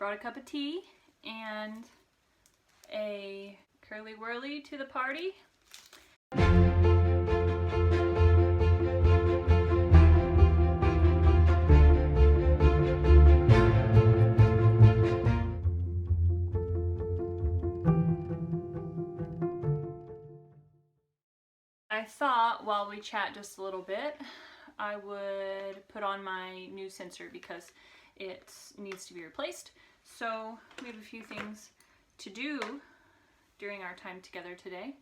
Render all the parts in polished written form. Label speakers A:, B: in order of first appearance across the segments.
A: brought a cup of tea and a curly whirly to the party. I thought while we chat just a little bit, I would put on my new sensor because it needs to be replaced. So we have a few things to do during our time together today.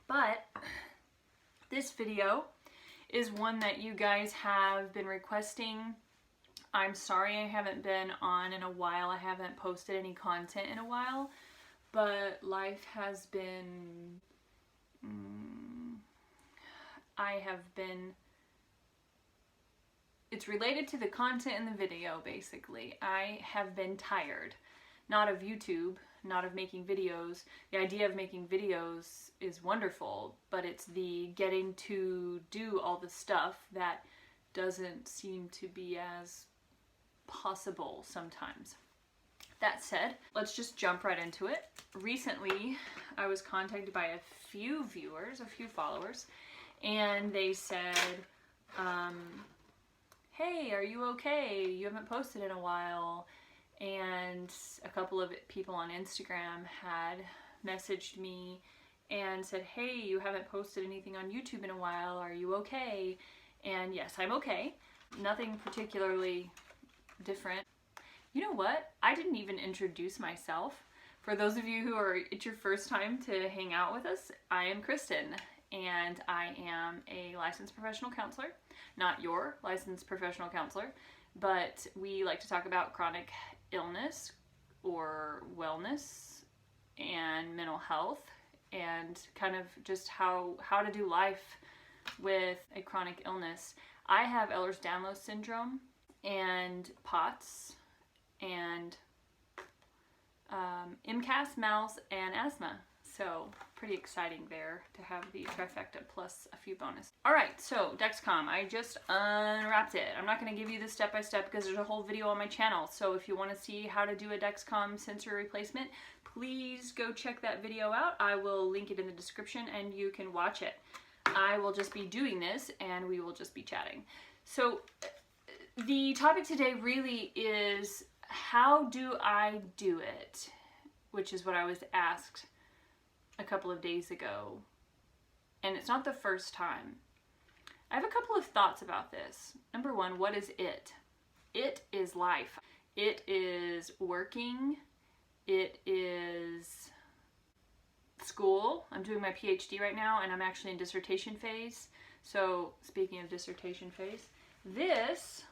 A: But this video is one that you guys have been requesting. I'm sorry I haven't been on in a while. I haven't posted any content in a while, but life has been, it's related to the content in the video, basically. I have been tired, not of YouTube, not of making videos. The idea of making videos is wonderful, but it's the getting to do all the stuff that doesn't seem to be as possible sometimes. That said, let's just jump right into it. Recently, I was contacted by a few viewers, a few followers, and they said, hey, are you okay? You haven't posted in a while. And a couple of people on Instagram had messaged me and said, hey, you haven't posted anything on YouTube in a while. Are you okay? And yes, I'm okay. Nothing particularly different. You know what? I didn't even introduce myself. For those of you who it's your first time to hang out with us, I am Kristen, and I am a licensed professional counselor. Not your licensed professional counselor, but we like to talk about chronic illness or wellness and mental health and kind of just how to do life with a chronic illness. I have Ehlers Danlos Syndrome and POTS and MCAS, MALS, and asthma. So pretty exciting there to have the trifecta plus a few bonus. All right, so Dexcom, I just unwrapped it. I'm not going to give you the step-by-step because there's a whole video on my channel. So if you want to see how to do a Dexcom sensor replacement, please go check that video out. I will link it in the description and you can watch it. I will just be doing this and we will just be chatting. So the topic today really is, how do I do it? Which is what I was asked a couple of days ago. And it's not the first time. I have a couple of thoughts about this. Number one, what is it? It is life. It is working. It is school. I'm doing my PhD right now and I'm actually in dissertation phase. So speaking of dissertation phase, this,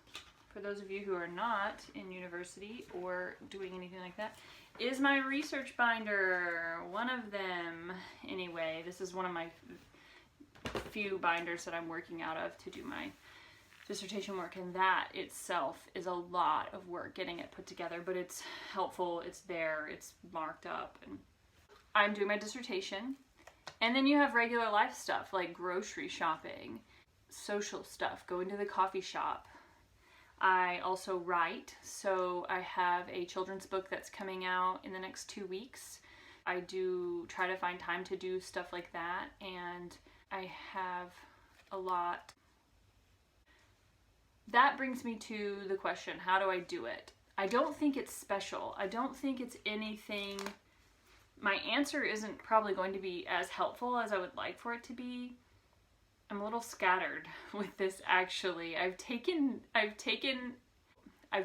A: for those of you who are not in university or doing anything like that, is my research binder. One of them, anyway. This is one of my few binders that I'm working out of to do my dissertation work, and that itself is a lot of work getting it put together, but it's helpful, it's there, it's marked up, and I'm doing my dissertation. And then you have regular life stuff like grocery shopping, social stuff, going to the coffee shop. I also write, so I have a children's book that's coming out in the next 2 weeks. I do try to find time to do stuff like that, and I have a lot. That brings me to the question, how do I do it? I don't think it's special. I don't think it's anything. My answer isn't probably going to be as helpful as I would like for it to be. I'm a little scattered with this, actually. I've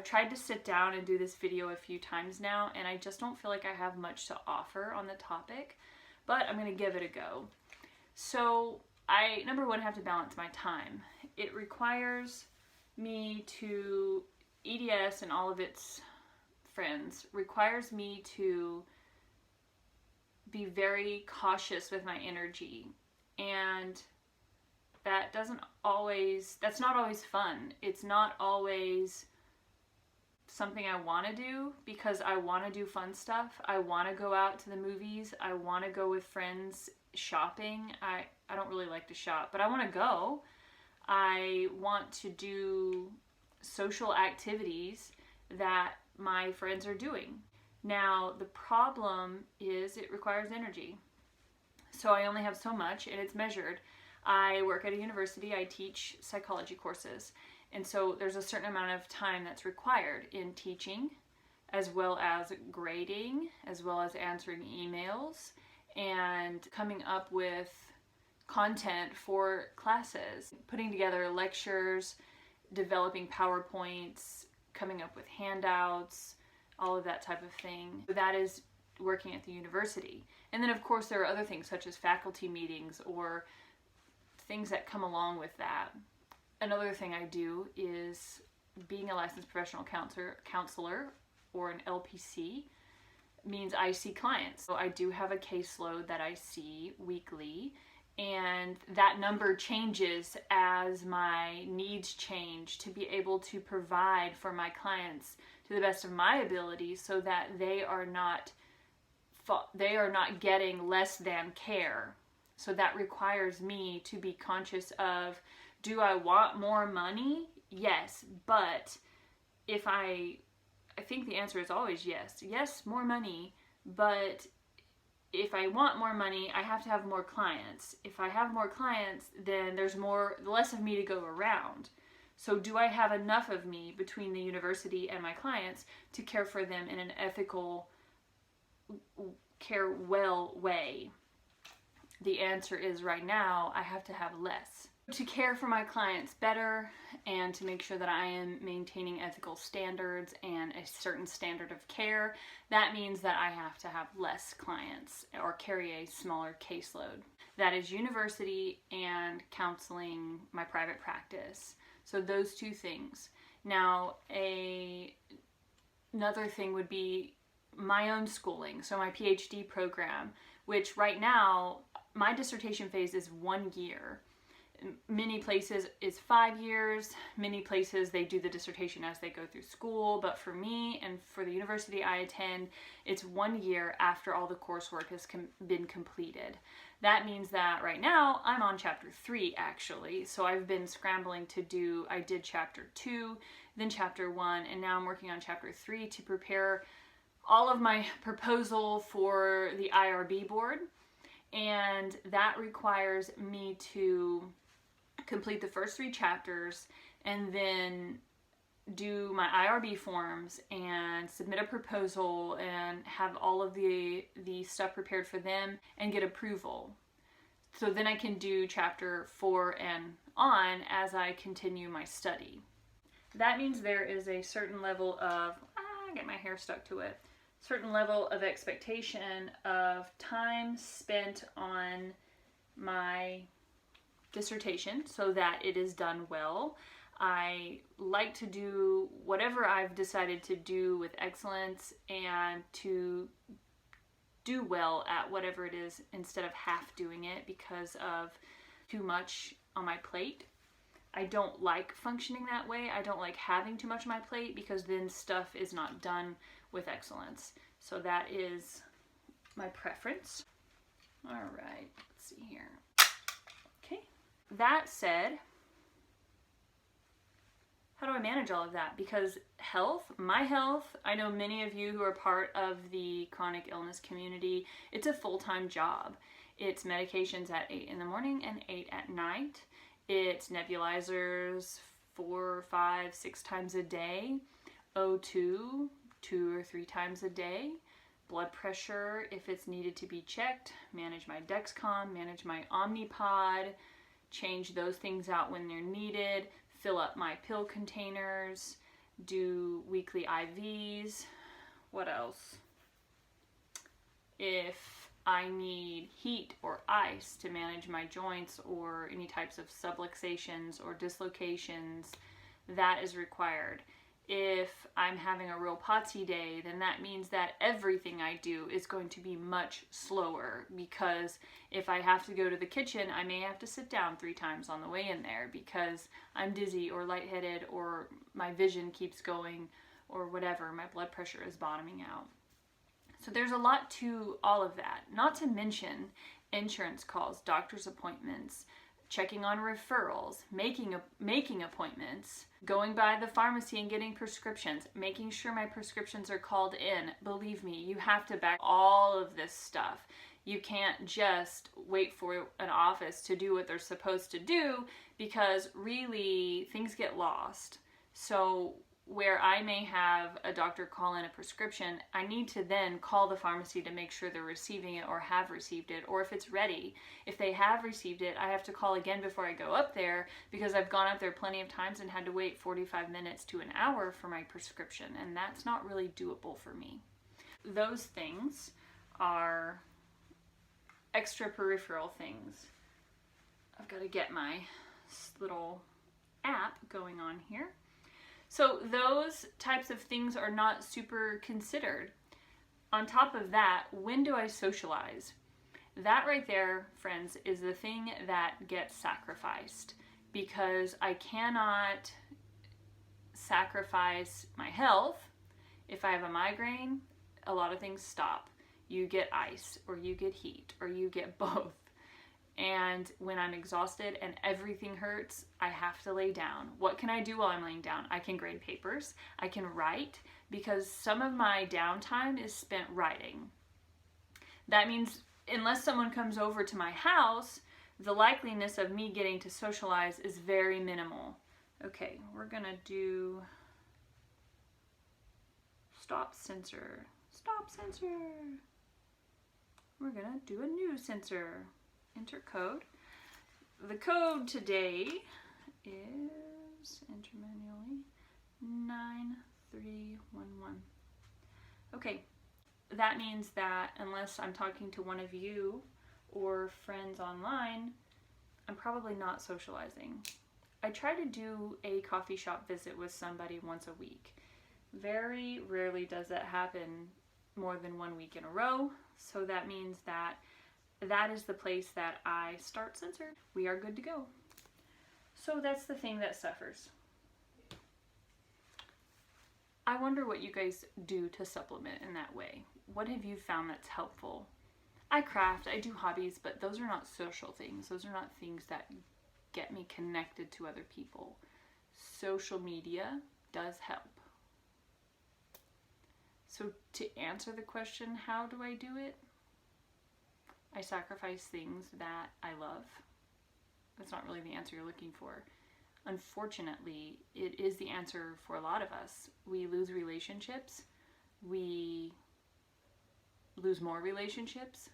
A: tried to sit down and do this video a few times now, and I just don't feel like I have much to offer on the topic, but I'm going to give it a go. So I, number one, have to balance my time. It requires me to, EDS and all of its friends, requires me to be very cautious with my energy, and that's not always fun. It's not always something I want to do because I want to do fun stuff. I want to go out to the movies. I want to go with friends shopping. I don't really like to shop, but I want to go. I want to do social activities that my friends are doing. Now, the problem is it requires energy. So I only have so much, and it's measured. I work at a university, I teach psychology courses, and so there's a certain amount of time that's required in teaching, as well as grading, as well as answering emails, and coming up with content for classes, putting together lectures, developing PowerPoints, coming up with handouts, all of that type of thing. That is working at the university. And then of course there are other things such as faculty meetings or things that come along with that. Another thing I do is being a licensed professional counselor or an LPC means I see clients. So I do have a caseload that I see weekly, and that number changes as my needs change to be able to provide for my clients to the best of my ability so that they are not getting less than care. So that requires me to be conscious of, do I want more money? Yes, but if I think the answer is always yes. Yes, more money, but if I want more money, I have to have more clients. If I have more clients, then there's less of me to go around. So do I have enough of me between the university and my clients to care for them in an ethical, care well way? The answer is right now, I have to have less. To care for my clients better and to make sure that I am maintaining ethical standards and a certain standard of care, that means that I have to have less clients or carry a smaller caseload. That is university and counseling, my private practice. So those two things. Now, another thing would be my own schooling, so my PhD program, which right now, my dissertation phase is 1 year. Many places it's 5 years. Many places they do the dissertation as they go through school. But for me and for the university I attend, it's 1 year after all the coursework has been completed. That means that right now I'm on chapter 3 actually. So I've been scrambling I did chapter 2, then chapter 1, and now I'm working on chapter 3 to prepare all of my proposal for the IRB board. And that requires me to complete the first 3 chapters and then do my IRB forms and submit a proposal and have all of the stuff prepared for them and get approval. So then I can do chapter 4 and on as I continue my study. That means there is a certain level of, I get my hair stuck to it, certain level of expectation of time spent on my dissertation so that it is done well. I like to do whatever I've decided to do with excellence and to do well at whatever it is instead of half doing it because of too much on my plate. I don't like functioning that way. I don't like having too much on my plate because then stuff is not done with excellence. So that is my preference. All right, let's see here. Okay, that said, how do I manage all of that? Because my health, I know many of you who are part of the chronic illness community, it's a full-time job. It's medications at 8 in the morning and 8 at night. It's nebulizers 4, 5, 6 times a day, O2 2 or 3 times a day, blood pressure if it's needed to be checked, manage my Dexcom, manage my Omnipod, change those things out when they're needed, fill up my pill containers, do weekly IVs. What else? If I need heat or ice to manage my joints or any types of subluxations or dislocations, that is required. If I'm having a real potsy day, then that means that everything I do is going to be much slower, because if I have to go to the kitchen, I may have to sit down 3 times on the way in there because I'm dizzy or lightheaded or my vision keeps going or whatever, my blood pressure is bottoming out. So there's a lot to all of that, not to mention insurance calls, doctor's appointments, checking on referrals, making appointments, going by the pharmacy and getting prescriptions, making sure my prescriptions are called in. Believe me, you have to back all of this stuff. You can't just wait for an office to do what they're supposed to do, because really things get lost. So where I may have a doctor call in a prescription, I need to then call the pharmacy to make sure they're receiving it or have received it, or if it's ready. If they have received it, I have to call again before I go up there, because I've gone up there plenty of times and had to wait 45 minutes to an hour for my prescription, and that's not really doable for me. Those things are extra peripheral things. I've got to get my little app going on here. So those types of things are not super considered. On top of that, when do I socialize? That right there, friends, is the thing that gets sacrificed, because I cannot sacrifice my health. If I have a migraine, a lot of things stop. You get ice, or you get heat, or you get both. And when I'm exhausted and everything hurts, I have to lay down. What can I do while I'm laying down? I can grade papers. I can write, because some of my downtime is spent writing. That means unless someone comes over to my house, the likeliness of me getting to socialize is very minimal. Okay, we're gonna do stop sensor. Stop sensor. We're gonna do a new sensor. Enter code. The code today is, enter manually, 9311. Okay, that means that unless I'm talking to one of you or friends online, I'm probably not socializing. I try to do a coffee shop visit with somebody once a week. Very rarely does that happen more than 1 week in a row, so that means that is the place that I start censored. We are good to go. So that's the thing that suffers. I wonder what you guys do to supplement in that way. What have you found that's helpful? I craft, I do hobbies, but those are not social things. Those are not things that get me connected to other people. Social media does help. So to answer the question, how do I do it? I sacrifice things that I love. That's not really the answer you're looking for. Unfortunately, it is the answer for a lot of us. We lose relationships. We lose more relationships.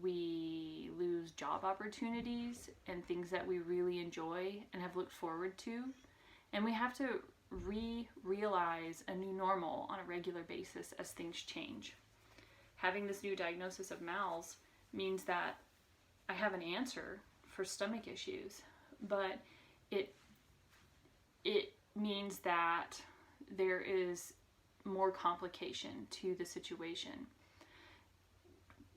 A: We lose job opportunities and things that we really enjoy and have looked forward to. And we have to realize a new normal on a regular basis as things change. Having this new diagnosis of MALS means that I have an answer for stomach issues, but it means that there is more complication to the situation.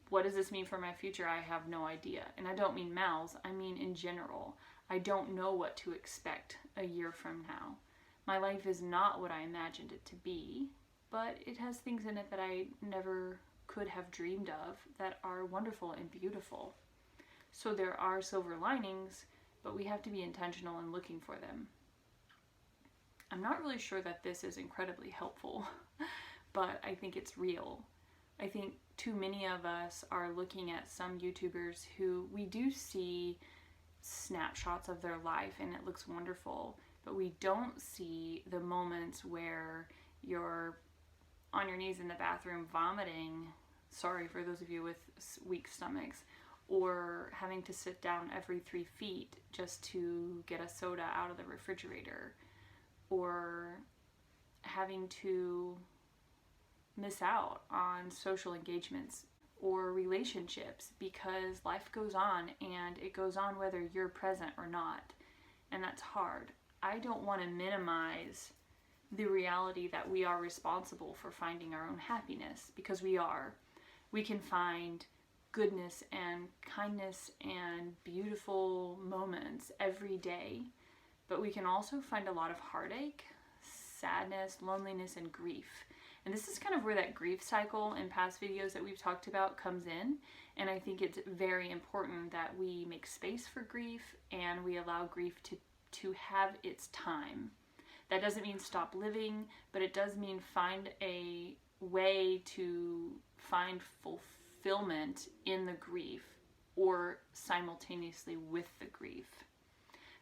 A: What does this mean for my future? I have no idea. And I don't mean MALS, I mean in general. I don't know what to expect a year from now. My life is not what I imagined it to be, but it has things in it that I never could have dreamed of that are wonderful and beautiful. So there are silver linings, but we have to be intentional in looking for them. I'm not really sure that this is incredibly helpful, but I think it's real. I think too many of us are looking at some YouTubers who we do see snapshots of their life and it looks wonderful, but we don't see the moments where you're on your knees in the bathroom vomiting, sorry for those of you with weak stomachs, or having to sit down every 3 feet just to get a soda out of the refrigerator, or having to miss out on social engagements or relationships because life goes on and it goes on whether you're present or not, and that's hard. I don't want to minimize the reality that we are responsible for finding our own happiness, because we are. We can find goodness and kindness and beautiful moments every day, but we can also find a lot of heartache, sadness, loneliness, and grief. And this is kind of where that grief cycle in past videos that we've talked about comes in. And I think it's very important that we make space for grief and we allow grief to have its time. That doesn't mean stop living, but it does mean find a way to find fulfillment in the grief or simultaneously with the grief.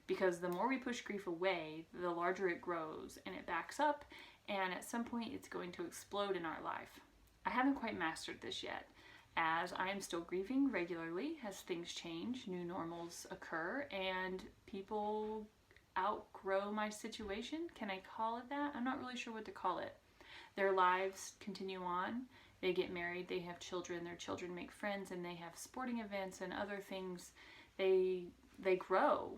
A: Because the more we push grief away, the larger it grows and it backs up, and at some point it's going to explode in our life. I haven't quite mastered this yet, as I am still grieving regularly as things change, new normals occur, and people outgrow my situation. Can I call it that? I'm not really sure what to call it. Their lives continue on. They get married, they have children, their children make friends, and they have sporting events and other things. They grow.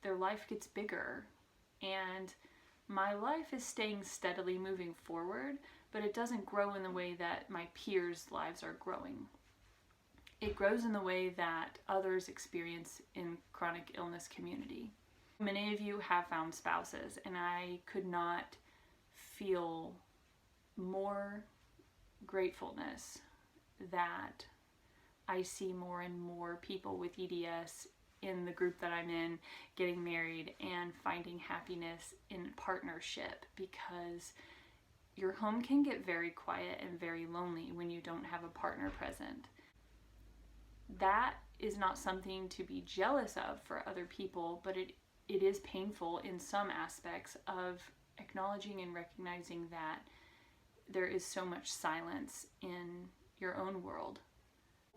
A: Their life gets bigger. And my life is staying steadily moving forward, but it doesn't grow in the way that my peers' lives are growing. It grows in the way that others experience in chronic illness community. Many of you have found spouses, and I could not feel more gratefulness that I see more and more people with EDS in the group that I'm in getting married and finding happiness in partnership, because your home can get very quiet and very lonely when you don't have a partner present. That is not something to be jealous of for other people, but it is painful in some aspects of acknowledging and recognizing that there is so much silence in your own world.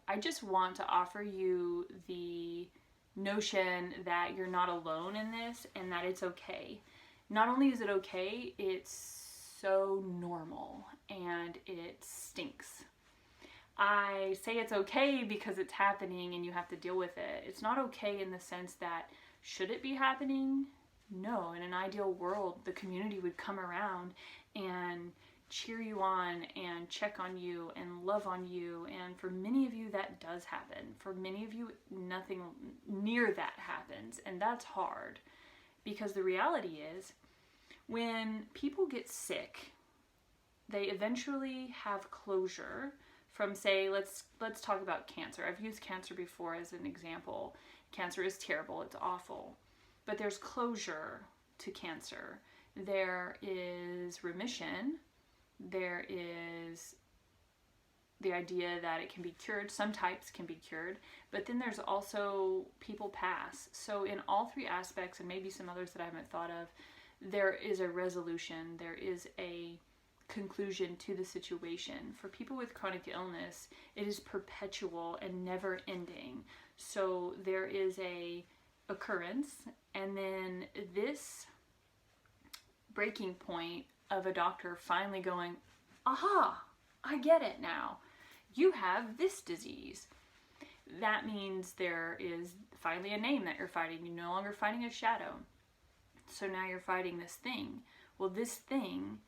A: I just want to offer you the notion that you're not alone in this and that it's okay. Not only is it okay, it's so normal and it stinks. I say it's okay because it's happening and you have to deal with it. It's not okay in the sense that, should it be happening? No. In an ideal world, the community would come around and cheer you on and check on you and love on you, and for many of you that does happen. For many of you, nothing near that happens, and that's hard, because the reality is when people get sick, they eventually have closure from, say, let's talk about cancer. I've used cancer before as an example. Cancer is terrible, it's awful, but there's closure to cancer. There is remission. There is the idea that it can be cured. Some types can be cured, but then there's also people pass. So in all three aspects, and maybe some others that I haven't thought of, there is a resolution. There is a conclusion to the situation. For people with chronic illness, it is perpetual and never ending. So there is a occurrence, and then this breaking point of a doctor finally going, aha, I get it now. You have this disease. That means there is finally a name that you're fighting. You're no longer fighting a shadow. So now you're fighting this thing. Well, this thing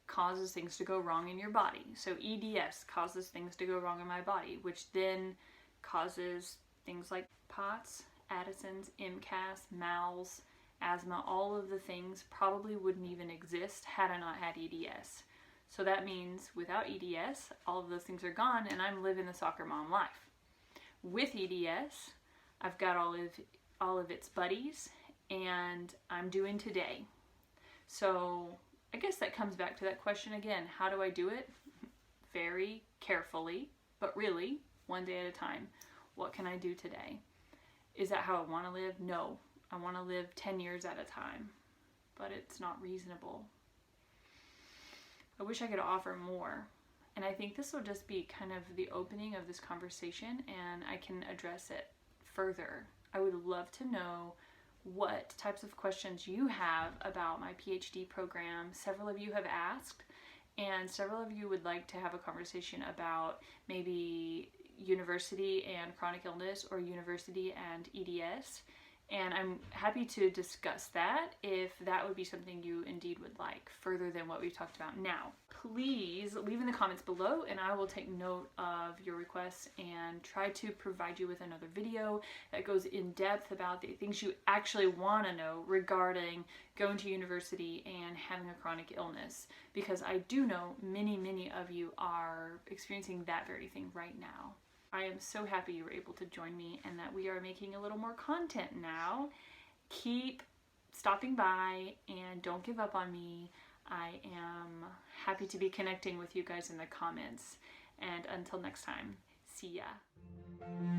A: causes things to go wrong in your body. So EDS causes things to go wrong in my body, which then causes things like POTS, Addison's, MCAS, MALS, asthma. All of the things probably wouldn't even exist had I not had EDS. So that means without EDS, all of those things are gone, and I'm living the soccer mom life. With EDS, I've got all of its buddies, and I'm doing today. So I guess that comes back to that question again. How do I do it? Very carefully, but really, one day at a time. What can I do today? Is that how I want to live? No. I want to live 10 years at a time, but it's not reasonable. I wish I could offer more, and I think this will just be kind of the opening of this conversation, and I can address it further. I would love to know what types of questions you have about my PhD program. Several of you have asked, and several of you would like to have a conversation about maybe university and chronic illness or university and EDS. And I'm happy to discuss that if that would be something you indeed would like, further than what we've talked about now. Please leave in the comments below and I will take note of your requests and try to provide you with another video that goes in depth about the things you actually want to know regarding going to university and having a chronic illness, because I do know many of you are experiencing that very thing right now. I am so happy you were able to join me and that we are making a little more content now. Keep stopping by and don't give up on me. I am happy to be connecting with you guys in the comments. And until next time, see ya.